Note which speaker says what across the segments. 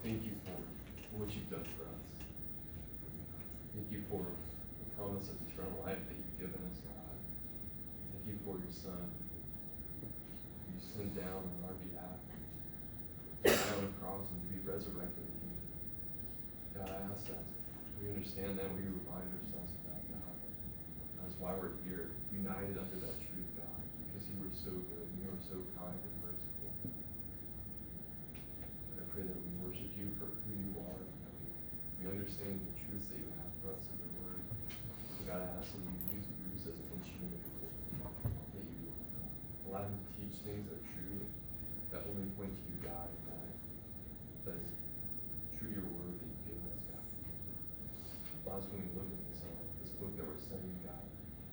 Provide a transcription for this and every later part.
Speaker 1: Thank you for what you've done for us. Thank you for the promise of eternal life that you've given us, God. Thank you for your Son. You sent down on our behalf to die on a cross and to be resurrected again. God, I ask that we understand that, we remind ourselves of that, God. That's why we're here, united under that truth, God, because you were so good and you were so kind and merciful. I pray that we worship you for who you are, that we understand the truths that you have for us in your word. So God, I ask that you use Bruce as an instrument of your word, that you allow him to teach things that are true, that only point to you, God, and that is true to your word that you've given us, God. Last when we look at this book that we're studying, God,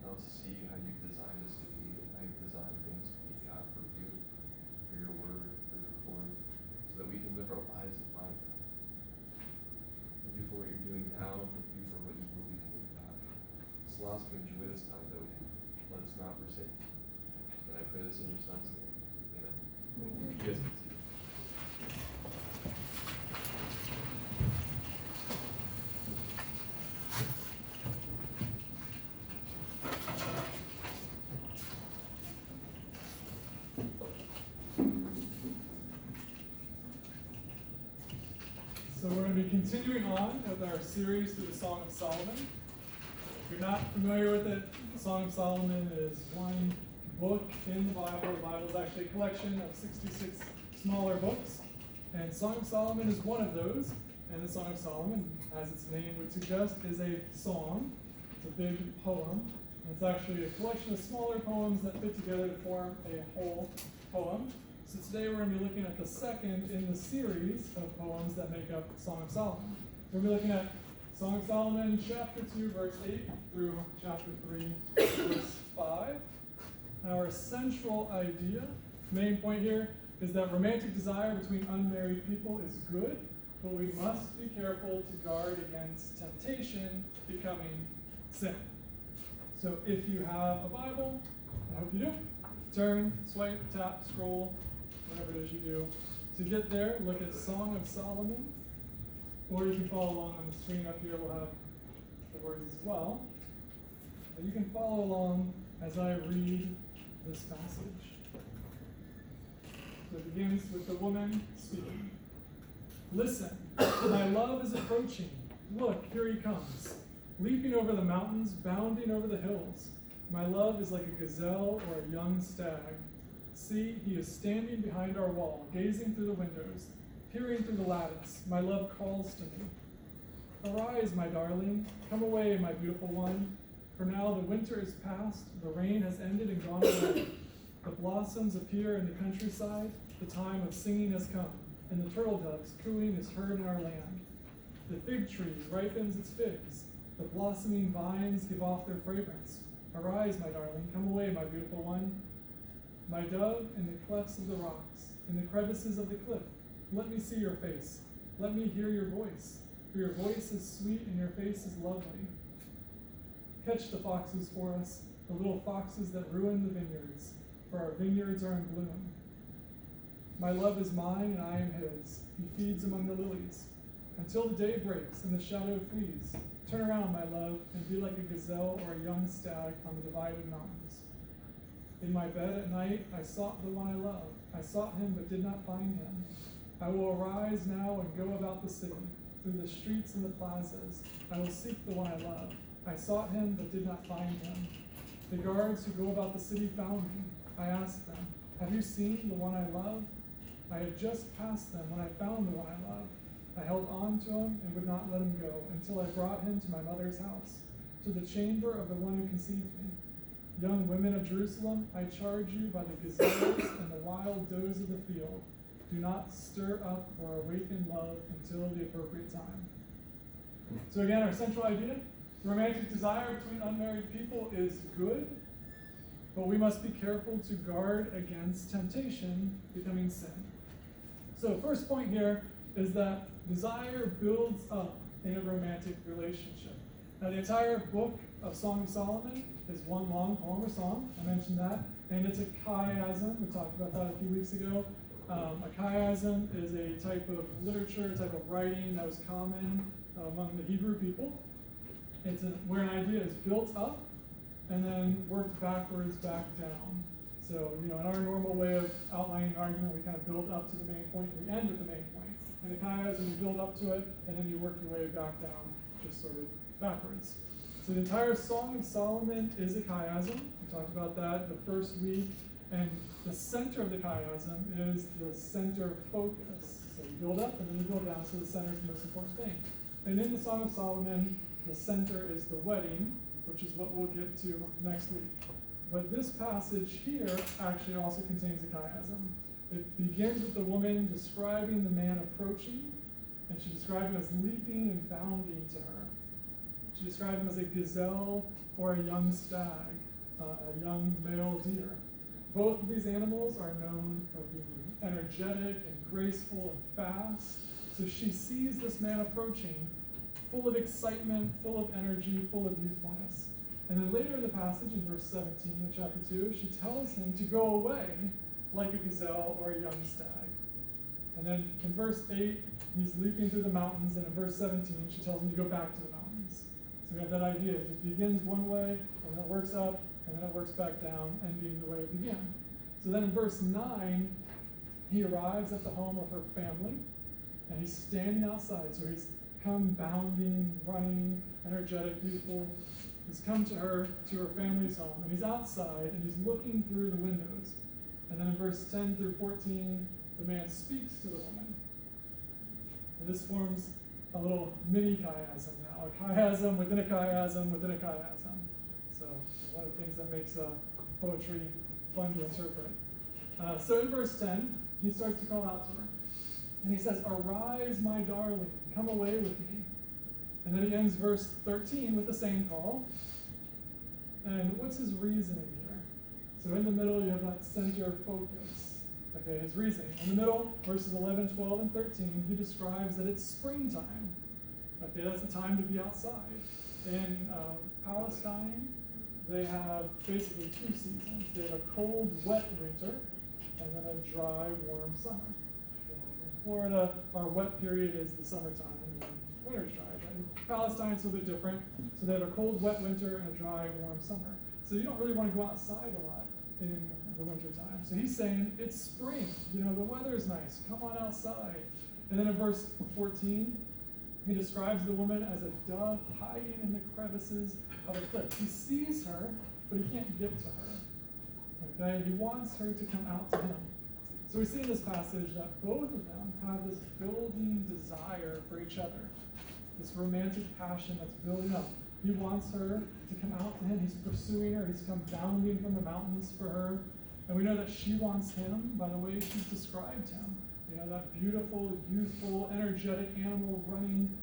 Speaker 1: allow us to see how you've designed us to be and how you've designed things to be, God, for you, for your word, for your glory, so that we can live our lives in light, God. Thank you for what you're doing now, and thank you for what you will be doing, God. Just allow us to enjoy this time, though. Let us not forsake you. And I pray this in your Son's name. Amen. You guys can see.
Speaker 2: So we're going to be continuing on with our series through the Song of Solomon. If you're not familiar with it, the Song of Solomon is one book in the Bible. The Bible is actually a collection of 66 smaller books, and Song of Solomon is one of those. And the Song of Solomon, as its name would suggest, is a song. It's a big poem. And it's actually a collection of smaller poems that fit together to form a whole poem. So today we're going to be looking at the second in the series of poems that make up Song of Solomon. We're going to be looking at Song of Solomon, chapter 2, verse 8 through chapter 3, verse 5. Our central idea, main point here, is that romantic desire between unmarried people is good, but we must be careful to guard against temptation becoming sin. So if you have a Bible, I hope you do, turn, swipe, tap, scroll, whatever it is you do. To get there, look at Song of Solomon, or you can follow along on the screen up here. We'll have the words as well. But you can follow along as I read this passage. So it begins with the woman speaking. Listen, my love is approaching. Look, here he comes, leaping over the mountains, bounding over the hills. My love is like a gazelle or a young stag. See, he is standing behind our wall, gazing through the windows, peering through the lattice. My love calls to me. Arise, my darling. Come away, my beautiful one. For now the winter is past, the rain has ended and gone away. The blossoms appear in the countryside, the time of singing has come, and the turtle doves cooing is heard in our land. The fig tree ripens its figs. The blossoming vines give off their fragrance. Arise, my darling. Come away, my beautiful one. My dove, in the clefts of the rocks, in the crevices of the cliff, let me see your face. Let me hear your voice. For your voice is sweet and your face is lovely. Catch the foxes for us, the little foxes that ruin the vineyards, for our vineyards are in bloom. My love is mine and I am his. He feeds among the lilies. Until the day breaks and the shadow flees, turn around, my love, and be like a gazelle or a young stag on the divided mountains. In my bed at night, I sought the one I love. I sought him, but did not find him. I will arise now and go about the city, through the streets and the plazas. I will seek the one I love. I sought him, but did not find him. The guards who go about the city found me. I asked them, have you seen the one I love? I had just passed them when I found the one I love. I held on to him and would not let him go until I brought him to my mother's house, to the chamber of the one who conceived me. Young women of Jerusalem, I charge you by the gazelles and the wild does of the field, do not stir up or awaken love until the appropriate time. So again, our central idea, romantic desire between unmarried people is good, but we must be careful to guard against temptation becoming sin. So first point here is that desire builds up in a romantic relationship. Now the entire book of Song of Solomon is one long poem or song. I mentioned that. And it's a chiasm. We talked about that a few weeks ago. A chiasm is a type of literature, a type of writing that was common among the Hebrew people. It's where an idea is built up and then worked backwards back down. So, in our normal way of outlining an argument, we kind of build up to the main point, and we end with the main point. And a chiasm, you build up to it, and then you work your way back down, just sort of backwards. So the entire Song of Solomon is a chiasm. We talked about that the first week. And the center of the chiasm is the center focus. So you build up and then you build down, so the center is the most important thing. And in the Song of Solomon, the center is the wedding, which is what we'll get to next week. But this passage here actually also contains a chiasm. It begins with the woman describing the man approaching, and she described him as leaping and bounding to her. She described him as a gazelle or a young stag, a young male deer. Both of these animals are known for being energetic and graceful and fast. So she sees this man approaching, full of excitement, full of energy, full of youthfulness. And then later in the passage, in verse 17 of chapter 2, she tells him to go away like a gazelle or a young stag. And then in verse 8, he's leaping through the mountains, and in verse 17, she tells him to go back to the mountains. So we have that idea. It begins one way, and then it works up, and then it works back down, ending the way it began. So then in verse 9, he arrives at the home of her family, and he's standing outside. So he's come bounding, running, energetic, beautiful. He's come to her family's home, and he's outside, and he's looking through the windows. And then in verse 10 through 14, the man speaks to the woman. And this forms a little mini chiasm now, a chiasm within a chiasm within a chiasm. So one of the things that makes poetry fun to interpret. So in verse 10, he starts to call out to her. And he says, "Arise, my darling, come away with me." And then he ends verse 13 with the same call. And what's his reasoning here? So in the middle, you have that center focus. Okay, his reasoning. In the middle, verses 11, 12, and 13, he describes that it's springtime. Okay, that's the time to be outside. In Palestine, they have basically two seasons. They have a cold, wet winter, and then a dry, warm summer. In Florida, our wet period is the summertime, and winter's dry. But in Palestine, it's a little bit different. So they have a cold, wet winter and a dry, warm summer. So you don't really want to go outside a lot in the winter time. So he's saying, it's spring. The weather is nice. Come on outside. And then in verse 14, he describes the woman as a dove hiding in the crevices of a cliff. He sees her, but he can't get to her. Okay? He wants her to come out to him. So we see in this passage that both of them have this building desire for each other, this romantic passion that's building up. He wants her to come out to him. He's pursuing her. He's come bounding from the mountains for her. And we know that she wants him by the way she's described him. That beautiful, youthful, energetic animal running,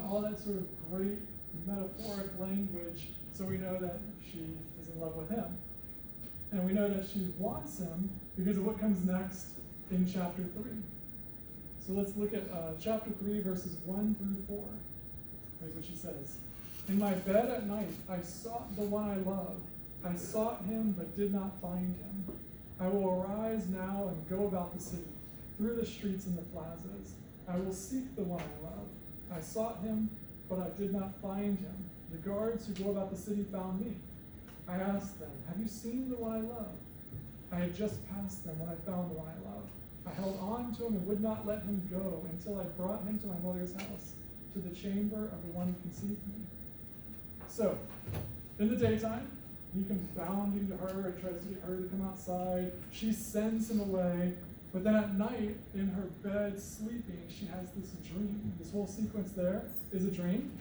Speaker 2: all that sort of great metaphoric language. So we know that she is in love with him. And we know that she wants him because of what comes next in chapter 3. So let's look at chapter 3, verses 1 through 4. Here's what she says. "In my bed at night, I sought the one I love. I sought him, but did not find him. I will arise now and go about the city, through the streets and the plazas. I will seek the one I love. I sought him, but I did not find him. The guards who go about the city found me. I asked them, 'Have you seen the one I love?' I had just passed them when I found the one I love. I held on to him and would not let him go until I brought him to my mother's house, to the chamber of the one who conceived me." So, in the daytime, he comes bounding to her and tries to get her to come outside. She sends him away. But then at night, in her bed, sleeping, she has this dream. This whole sequence there is a dream.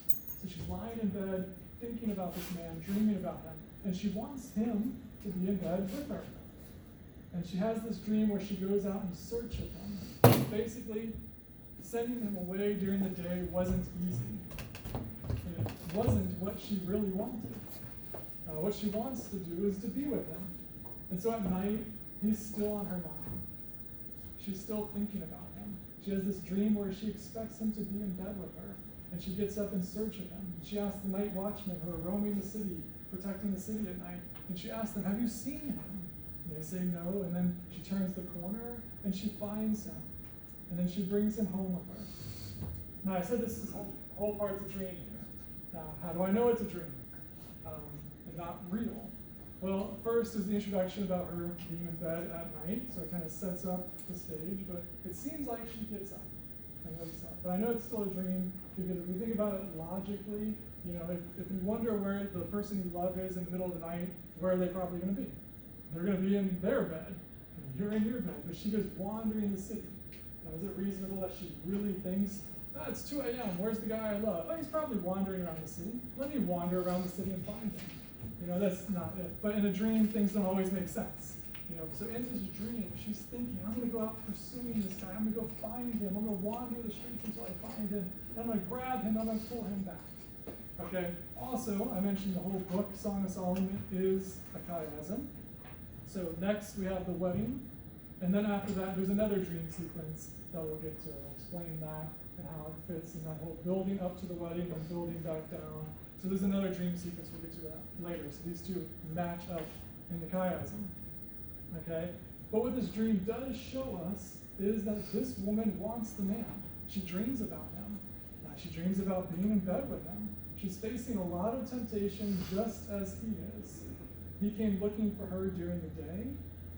Speaker 2: So she's lying in bed, thinking about this man, dreaming about him. And she wants him to be in bed with her. And she has this dream where she goes out in search of him. Basically, sending him away during the day wasn't easy. It wasn't what she really wanted. What she wants to do is to be with him. And so at night, he's still on her mind. She's still thinking about him. She has this dream where she expects him to be in bed with her, and she gets up in search of him. She asks the night watchmen who are roaming the city, protecting the city at night, and she asks them, "Have you seen him?" they say no, and then she turns the corner and she finds him. And then she brings him home with her. Now, I said this is whole part's a dream here. Now, how do I know it's a dream and not real? Well, first is the introduction about her being in bed at night, so it kind of sets up the stage, but it seems like she gets up and wakes up. But I know it's still a dream because if we think about it logically, if you wonder where the person you love is in the middle of the night, where are they probably going to be? They're going to be in their bed, and you're in your bed, but she goes wandering the city. Now, is it reasonable that she really thinks, it's 2 a.m., where's the guy I love? Oh, he's probably wandering around the city. Let me wander around the city and find him. That's not it. But in a dream, things don't always make sense. So in this dream, she's thinking, I'm going to go out pursuing this guy. I'm going to go find him. I'm going to wander the streets until I find him. And I'm going to grab him. I'm going to pull him back. Okay. Also, I mentioned the whole book, Song of Solomon, is a chiasm. So next we have the wedding. And then after that, there's another dream sequence that we'll get to. I'll explain that and how it fits in that whole building up to the wedding and building back down. So there's another dream sequence, we'll get to that later. So these two match up in the chiasm. Okay? But what this dream does show us is that this woman wants the man. She dreams about him. She dreams about being in bed with him. She's facing a lot of temptation just as he is. He came looking for her during the day,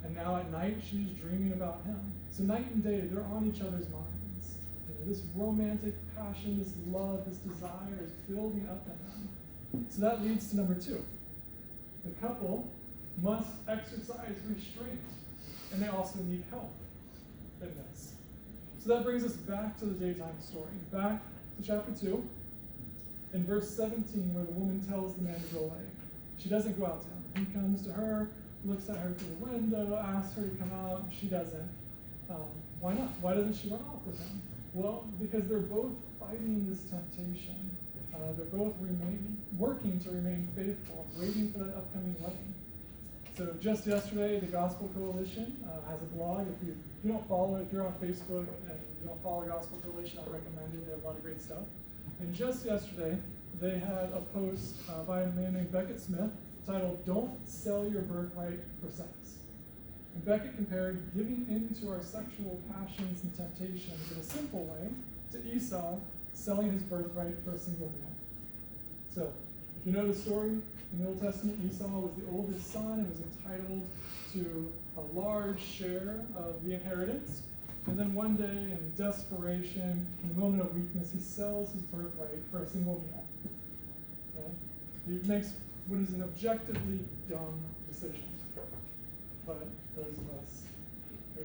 Speaker 2: and now at night she's dreaming about him. So night and day, they're on each other's minds. This romantic passion, this love, this desire is building up in them. So that leads to number 2. The couple must exercise restraint, and they also need help in this. So that brings us back to the daytime story, back to chapter 2, in verse 17, where the woman tells the man to go away. She doesn't go out to him. He comes to her, looks at her through the window, asks her to come out. She doesn't. Why not? Why doesn't she run off with him? Well, because they're both fighting this temptation. They're both working to remain faithful, waiting for that upcoming wedding. So just yesterday, the Gospel Coalition has a blog. If you don't follow it, if you're on Facebook and you don't follow Gospel Coalition, I recommend it. They have a lot of great stuff. And just yesterday, they had a post by a man named Beckett Smith titled, "Don't Sell Your Birthright for Sex." And Beckett compared giving in to our sexual passions and temptations in a simple way to Esau selling his birthright for a single meal. So, if you know the story, in the Old Testament, Esau was the oldest son and was entitled to a large share of the inheritance. And then one day, in desperation, in a moment of weakness, he sells his birthright for a single meal. Okay? He makes what is an objectively dumb decision. But those of us who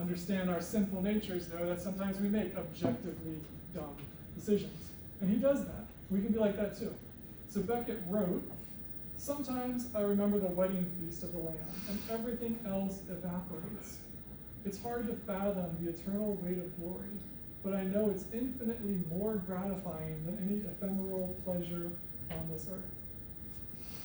Speaker 2: understand our sinful natures know that sometimes we make objectively dumb decisions. And he does that. We can be like that too. So Beckett wrote, "Sometimes I remember the wedding feast of the Lamb, and everything else evaporates. It's hard to fathom the eternal weight of glory, but I know it's infinitely more gratifying than any ephemeral pleasure on this earth."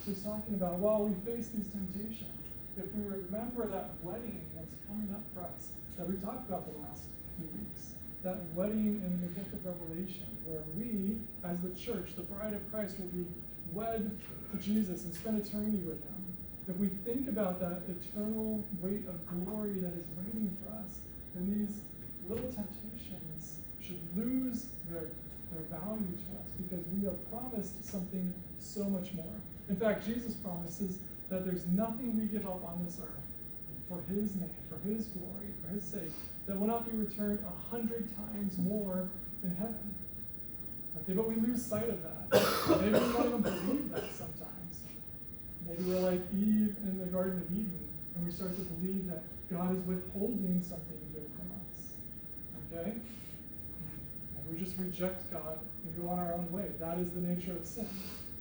Speaker 2: So he's talking about, while we face these temptations, if we remember that wedding that's coming up for us, that we talked about the last few weeks, that wedding in the book of Revelation, where we, as the church, the bride of Christ, will be wed to Jesus and spend eternity with him. If we think about that eternal weight of glory that is waiting for us, then these little temptations should lose their value to us because we are promised something so much more. In fact, Jesus promises that there's nothing we give up on this earth for his name, for his glory, for his sake, that will not be returned 100 times more in heaven. Okay, but we lose sight of that. Maybe we don't even believe that sometimes. Maybe we're like Eve in the Garden of Eden, and we start to believe that God is withholding something good from us. Okay? And we just reject God and go on our own way. That is the nature of sin.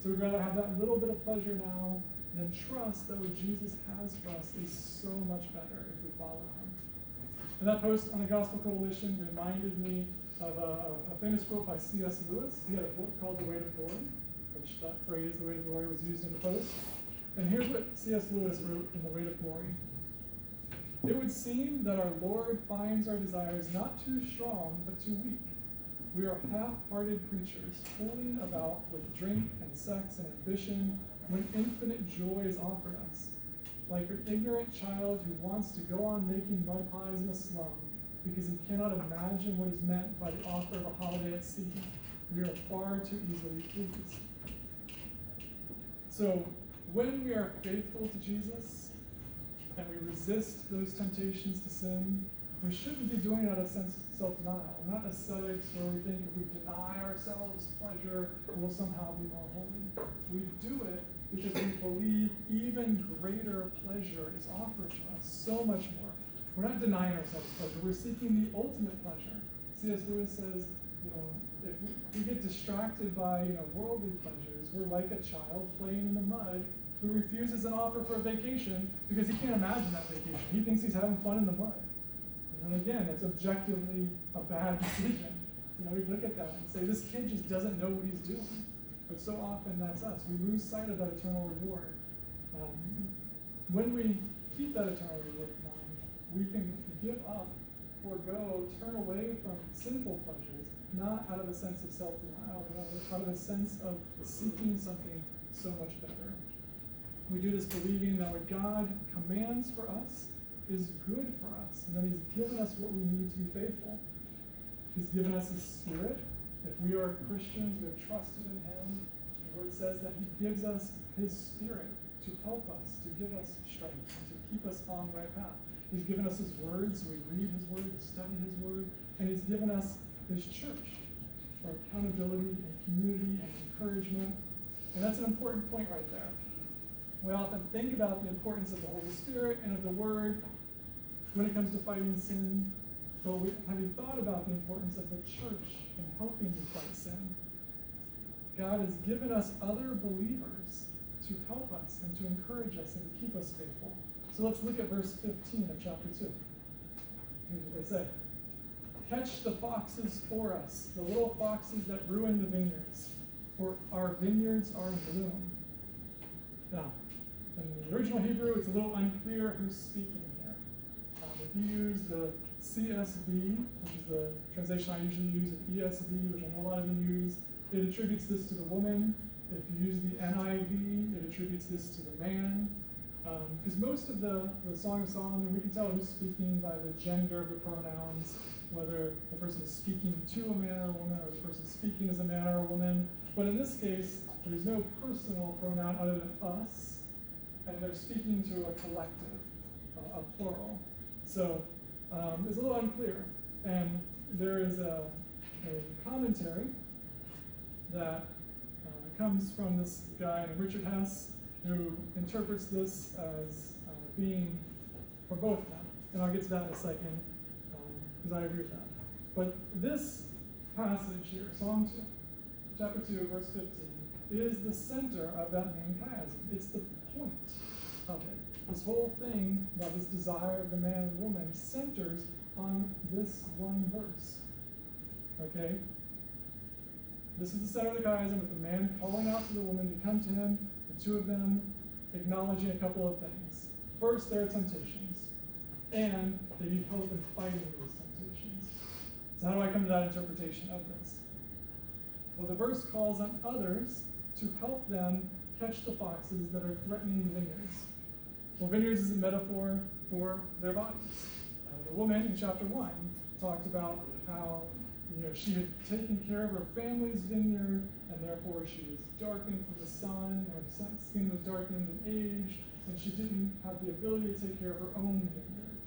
Speaker 2: So we'd rather have that little bit of pleasure now than trust that what Jesus has for us is so much better if we follow him. And that post on the Gospel Coalition reminded me of a famous quote by C.S. Lewis. He had a book called The Weight of Glory, which that phrase, the weight of glory, was used in the post. And here's what C.S. Lewis wrote in The Weight of Glory. "It would seem that our Lord finds our desires not too strong, but too weak. We are half-hearted creatures, fooling about with drink and sex and ambition when infinite joy is offered us. like an ignorant child who wants to go on making mud pies in a slum because he cannot imagine what is meant by the offer of a holiday at sea. We are far too easily pleased. So, when we are faithful to Jesus and we resist those temptations to sin, we shouldn't be doing it out of sense of self-denial. We're not ascetics where we think if we deny ourselves pleasure, we'll somehow be more holy. We do it because we believe even greater pleasure is offered to us, so much more. We're not denying ourselves pleasure, we're seeking the ultimate pleasure. C.S. Lewis says, if we get distracted by, worldly pleasures, we're like a child playing in the mud who refuses an offer for a vacation because he can't imagine that vacation. He thinks he's having fun in the mud. And again, it's objectively a bad decision. We look at that and say, this kid just doesn't know what he's doing. But so often that's us. We lose sight of that eternal reward. When we keep that eternal reward in mind, we can give up, forego, turn away from sinful pleasures, not out of a sense of self-denial, but out of a sense of seeking something so much better. We do this believing that what God commands for us is good for us, and that he's given us what we need to be faithful. He's given us his Spirit. If we are Christians, we have trusted in him. The word says that he gives us his Spirit to help us, to give us strength, and to keep us on the right path. He's given us his word, so we read his word, study his word, and he's given us his church for accountability and community and encouragement. And that's an important point right there. We often think about the importance of the Holy Spirit and of the Word when it comes to fighting sin, but have you thought about the importance of the church in helping you fight sin? God has given us other believers to help us and to encourage us and to keep us faithful. So let's look at verse 15 of chapter 2. Here's what they say. Catch the foxes for us, the little foxes that ruin the vineyards, for our vineyards are in bloom. Now, in the original Hebrew, it's a little unclear who's speaking here. If you use the CSB, which is the translation I usually use, and ESV, which I know a lot of you use, it attributes this to the woman. If you use the NIV, it attributes this to the man. Because most of the Song of Solomon, we can tell who's speaking by the gender of the pronouns, whether the person is speaking to a man or a woman, or the person speaking as a man or a woman. But in this case, there's no personal pronoun other than us, and they're speaking to a collective, a plural. So it's a little unclear. And there is a commentary that comes from this guy named Richard Hess, who interprets this as being for both of them. And I'll get to that in a second, because I agree with that. But this passage here, Psalm 2, chapter 2, verse 15, is the center of that main chiasm. It's the point of it. This whole thing about this desire of the man and woman centers on this one verse. Okay? This is the center of the chiasm, with the man calling out to the woman to come to him, the two of them acknowledging a couple of things. First, there are temptations, and they need help in fighting those temptations. So how do I come to that interpretation of this? Well, the verse calls on others to help them catch the foxes that are threatening the vineyards. Well, vineyards is a metaphor for their bodies. The woman in chapter 1 talked about how she had taken care of her family's vineyard, and therefore she was darkened from the sun, her skin was darkened and aged, and she didn't have the ability to take care of her own vineyard.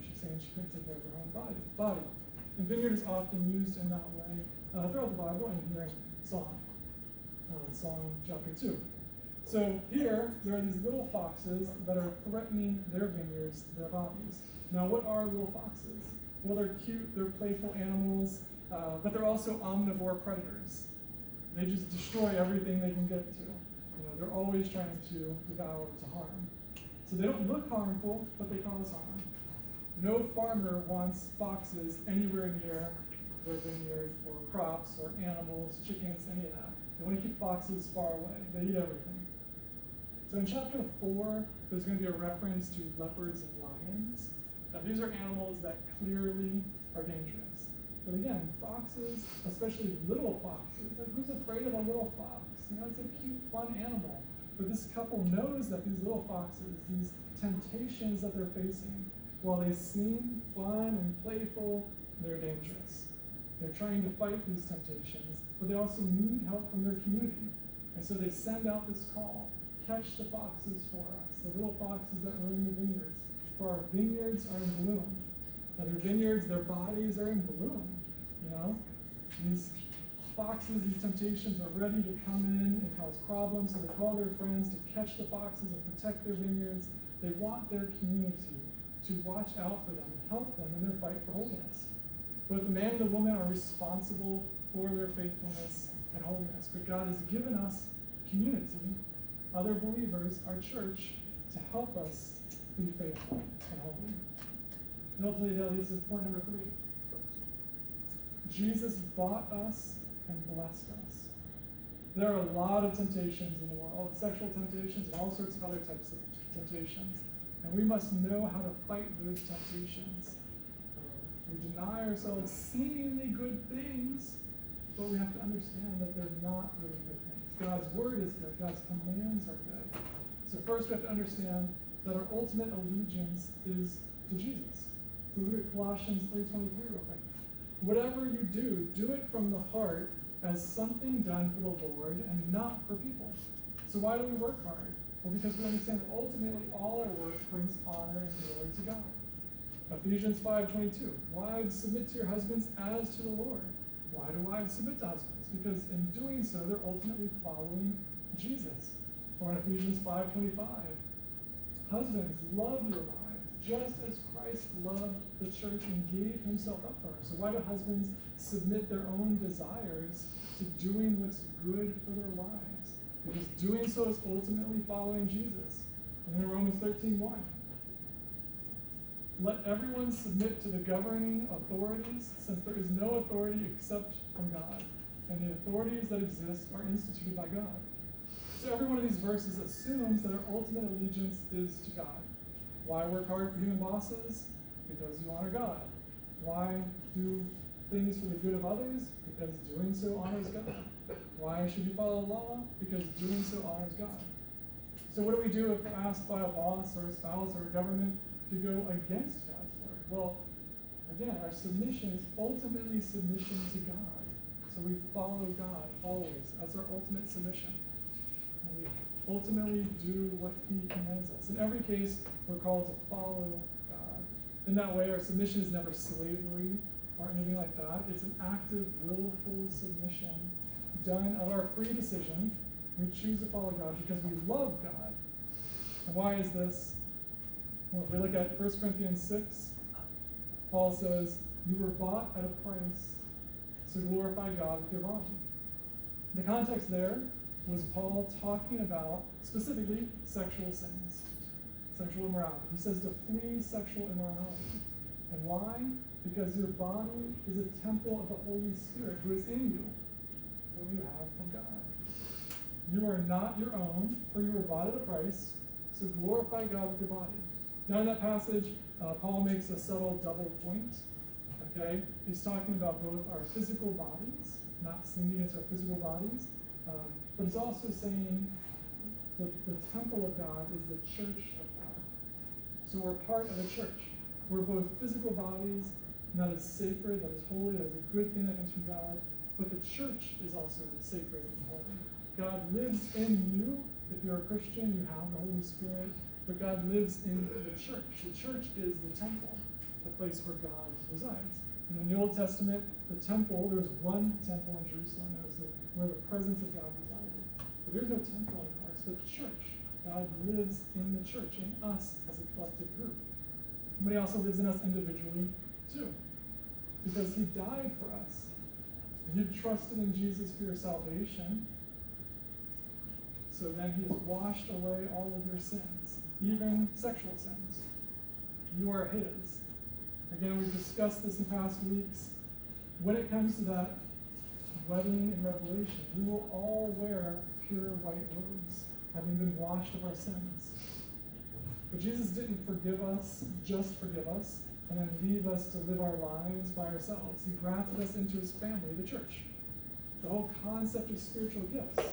Speaker 2: She's saying she couldn't take care of her own body. And vineyard is often used in that way throughout the Bible and here in Psalm chapter 2. So here, there are these little foxes that are threatening their vineyards, their bodies. Now, what are little foxes? Well, they're cute, they're playful animals, but they're also omnivore predators. They just destroy everything they can get to. They're always trying to devour, to harm. So they don't look harmful, but they cause harm. No farmer wants foxes anywhere near their vineyard or crops or animals, chickens, any of that. They want to keep foxes far away. They eat everything. So in chapter 4, there's going to be a reference to leopards and lions. Now these are animals that clearly are dangerous. But again, foxes, especially little foxes, like who's afraid of a little fox? It's a cute, fun animal. But this couple knows that these little foxes, these temptations that they're facing, while they seem fun and playful, they're dangerous. They're trying to fight these temptations, but they also need help from their community. And so they send out this call, catch the foxes for us, the little foxes that roam the vineyards, for our vineyards are in bloom. Now their vineyards, their bodies are in bloom, you know? These foxes, these temptations are ready to come in and cause problems, so they call their friends to catch the foxes and protect their vineyards. They want their community to watch out for them and help them in their fight for holiness. Both the man and the woman are responsible for their faithfulness and holiness, but God has given us community, other believers, our church, to help us be faithful and holy. And ultimately, that leads to point number 3. Jesus bought us and blessed us. There are a lot of temptations in the world, sexual temptations and all sorts of other types of temptations. And we must know how to fight those temptations. We deny ourselves seemingly good things, but we have to understand that they're not really good things. God's word is good. God's commands are good. So first we have to understand that our ultimate allegiance is to Jesus. So look at Colossians 3:23 real quick. Whatever you do it from the heart as something done for the Lord and not for people. So why do we work hard? Well, because we understand that ultimately all our work brings honor and glory to God. Ephesians 5:22. Wives, submit to your husbands as to the Lord. Why do wives submit to husbands? Because in doing so, they're ultimately following Jesus. Or in Ephesians 5:25. Husbands, love your wives, just as Christ loved the church and gave himself up for her. So why do husbands submit their own desires to doing what's good for their wives? Because doing so is ultimately following Jesus. And then Romans 13:1. Let everyone submit to the governing authorities, since there is no authority except from God, and the authorities that exist are instituted by God. So every one of these verses assumes that our ultimate allegiance is to God. Why work hard for human bosses? Because you honor God. Why do things for the good of others? Because doing so honors God. Why should you follow law? Because doing so honors God. So what do we do if we're asked by a boss or a spouse or a government to go against God's word? Well, again, our submission is ultimately submission to God. So we follow God always. That's our ultimate submission. And we ultimately do what he commands us. In every case, we're called to follow God. In that way, our submission is never slavery or anything like that. It's an active, willful submission done of our free decision. We choose to follow God because we love God. And why is this? Well, if we look at 1 Corinthians 6, Paul says, you were bought at a price, so glorify God with your body. The context there was Paul talking about, specifically, sexual sins, sexual immorality. He says to flee sexual immorality. And why? Because your body is a temple of the Holy Spirit who is in you, whom you have from God. You are not your own, for you were bought at a price, so glorify God with your body. Now in that passage, Paul makes a subtle double point. Okay? He's talking about both our physical bodies, not sinning against our physical bodies, but he's also saying that the temple of God is the church of God. So we're part of a church. We're both physical bodies, and that is sacred, that is holy, that is a good thing that comes from God, but the church is also sacred and holy. God lives in you. If you're a Christian, you have the Holy Spirit, but God lives in the church. The church is the temple, the place where God resides. And in the Old Testament, the temple, there was one temple in Jerusalem. That was where the presence of God resided. But there's no temple anymore. It's the church. God lives in the church, in us as a collective group. But he also lives in us individually, too. Because he died for us. If you trusted in Jesus for your salvation, so then he has washed away all of your sins, even sexual sins. You are his. Again, we've discussed this in past weeks. When it comes to that wedding in Revelation, we will all wear pure white robes, having been washed of our sins. But Jesus didn't forgive us, just forgive us, and then leave us to live our lives by ourselves. He grafted us into his family, the church. The whole concept of spiritual gifts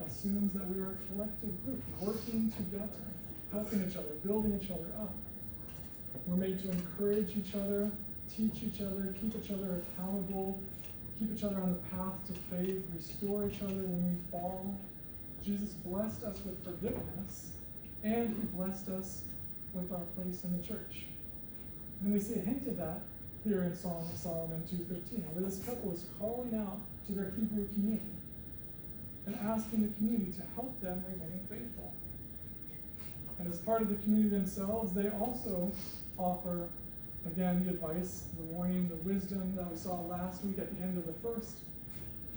Speaker 2: assumes that we are a collective group, working together, helping each other, building each other up. We're made to encourage each other, teach each other, keep each other accountable, keep each other on the path to faith, restore each other when we fall. Jesus blessed us with forgiveness, and he blessed us with our place in the church. And we see a hint of that here in Song of Solomon 2:15, where this couple is calling out to their Hebrew community and asking the community to help them remain faithful. And as part of the community themselves, they also offer, again, the advice, the warning, the wisdom that we saw last week at the end of the first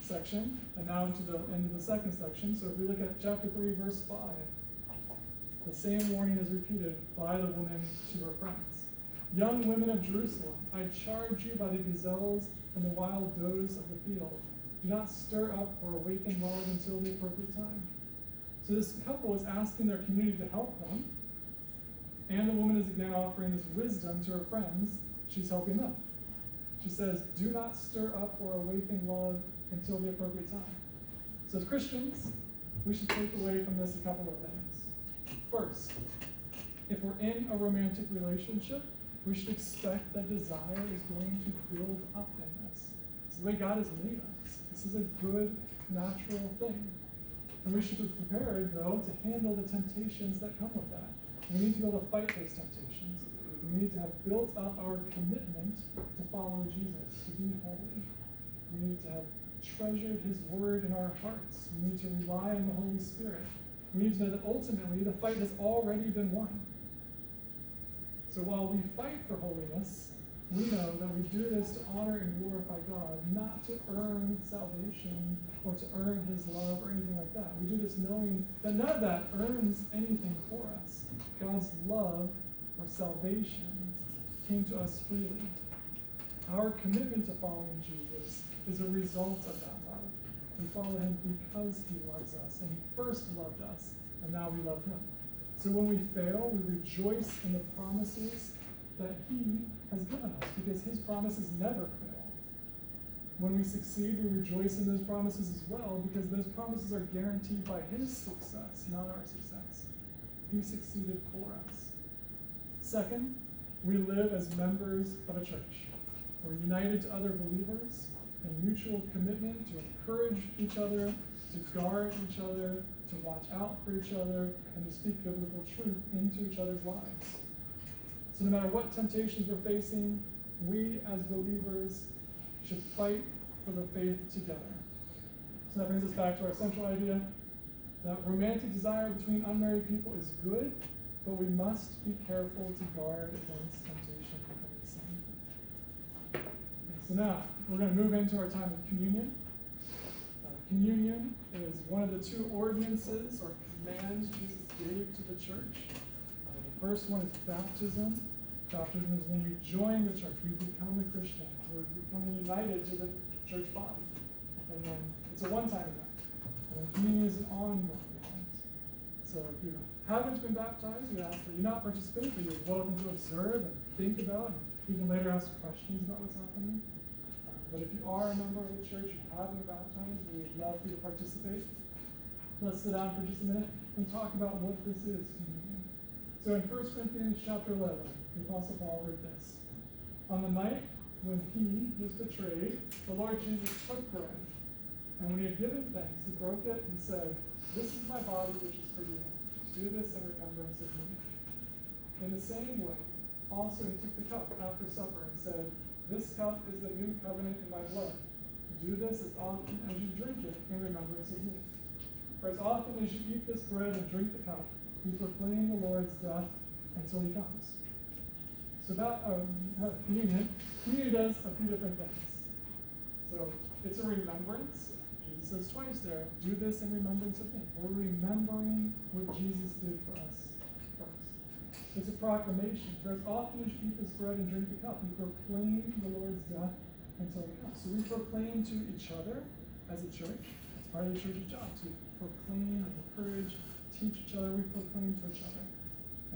Speaker 2: section, and now into the end of the second section. So if we look at chapter 3, verse 5, the same warning is repeated by the woman to her friends. Young women of Jerusalem, I charge you by the gazelles and the wild does of the field. Do not stir up or awaken love until the appropriate time. So this couple is asking their community to help them, and the woman is again offering this wisdom to her friends. She's helping them. She says, do not stir up or awaken love until the appropriate time. So as Christians, we should take away from this a couple of things. First, if we're in a romantic relationship, we should expect that desire is going to build up in us. It's the way God has made us. This is a good, natural thing. And we should be prepared, though, to handle the temptations that come with that. We need to be able to fight those temptations. We need to have built up our commitment to follow Jesus, to be holy. We need to have treasured his word in our hearts. We need to rely on the Holy Spirit. We need to know that ultimately the fight has already been won. So while we fight for holiness, we know that we do this to honor and glorify God, not to earn salvation or to earn his love or anything like that. We do this knowing that none of that earns anything for us. God's love or salvation came to us freely. Our commitment to following Jesus is a result of that love. We follow him because he loves us, and he first loved us, and now we love him. So when we fail, we rejoice in the promises that he has given us, because his promises never fail. When we succeed, we rejoice in those promises as well, because those promises are guaranteed by his success, not our success. He succeeded for us. Second, we live as members of a church. We're united to other believers in mutual commitment to encourage each other, to guard each other, to watch out for each other, and to speak biblical truth into each other's lives. So no matter what temptations we're facing, we as believers should fight for the faith together. So that brings us back to our central idea that romantic desire between unmarried people is good, but we must be careful to guard against temptation to commit sin. So now, we're going to move into our time of communion. Communion is one of the two ordinances or commands Jesus gave to the church. The first one is baptism. Baptism is when we join the church, we become a Christian. We're becoming united to the church body. And then it's a one-time event. And then communion is an ongoing event. So if you haven't been baptized, we ask that you not participate, but you're welcome to observe and think about, and even later ask questions about what's happening. But if you are a member of the church, you have been baptized, we would love for you to participate. Let's sit down for just a minute and talk about what this is, communion. So in 1 Corinthians chapter 11, the Apostle Paul wrote this. On the night when he was betrayed, the Lord Jesus took bread, and when he had given thanks, he broke it and said, "This is my body which is for you. Do this in remembrance of me." In the same way, also he took the cup after supper and said, "This cup is the new covenant in my blood. Do this as often as you drink it in remembrance of me. For as often as you eat this bread and drink the cup, you proclaim the Lord's death until he comes." So that communion does a few different things. So it's a remembrance. Jesus says twice there, do this in remembrance of me. We're remembering what Jesus did for us first. It's a proclamation. For as often as you eat this bread and drink the cup, you proclaim the Lord's death until he comes. So we proclaim to each other as a church. It's part of the church's job to proclaim and encourage, teach each other. We proclaim to each other.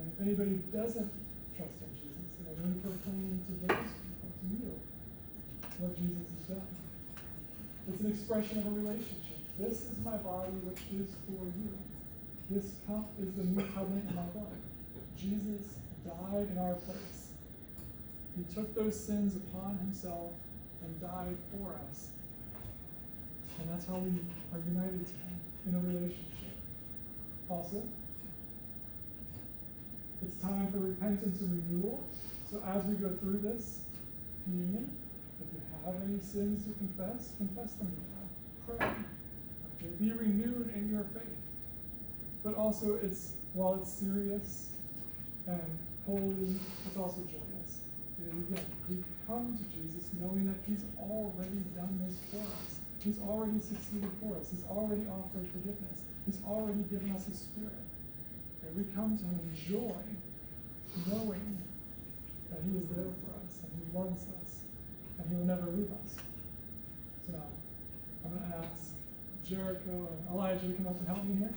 Speaker 2: And if anybody doesn't trust in Jesus, then we proclaim to those people, to you, what Jesus has done. It's an expression of a relationship. This is my body, which is for you. This cup is the new covenant in my blood. Jesus died in our place. He took those sins upon himself and died for us. And that's how we are united to him in a relationship. Also, it's time for repentance and renewal. So as we go through this communion, if you have any sins to confess them to God. Pray. Okay, be renewed in your faith. But also, while it's serious and holy, it's also joyous. Because again, we come to Jesus knowing that he's already done this for us. He's already succeeded for us. He's already offered forgiveness. He's already given us his Spirit. And we come to him in joy, knowing that he is there for us and he loves us and he will never leave us. So now, I'm going to ask Jericho and Elijah to come up and help me here.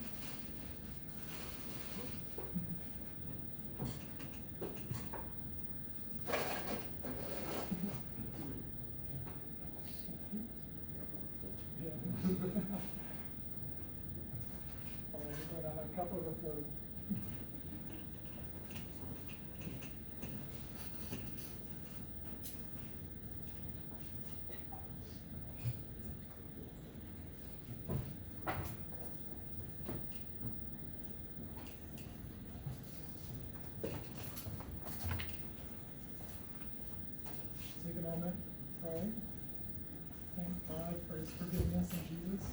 Speaker 2: Cup overflowed. Take a moment, pray. Thank God for his forgiveness in Jesus.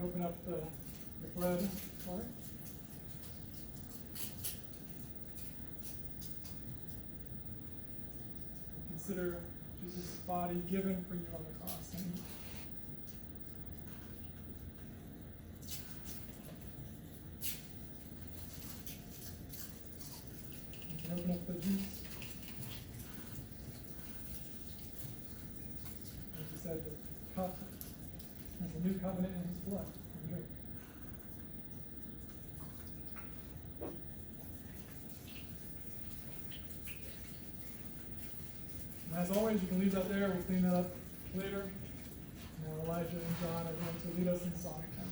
Speaker 2: Open up the bread for it. Consider Jesus' body given for you on the cross. And you can open up the juice. As you said, the cup is a new covenant in his blood. Drink. And as always, you can leave that there. We'll clean that up later. Now Elijah and John are going to lead us in song again.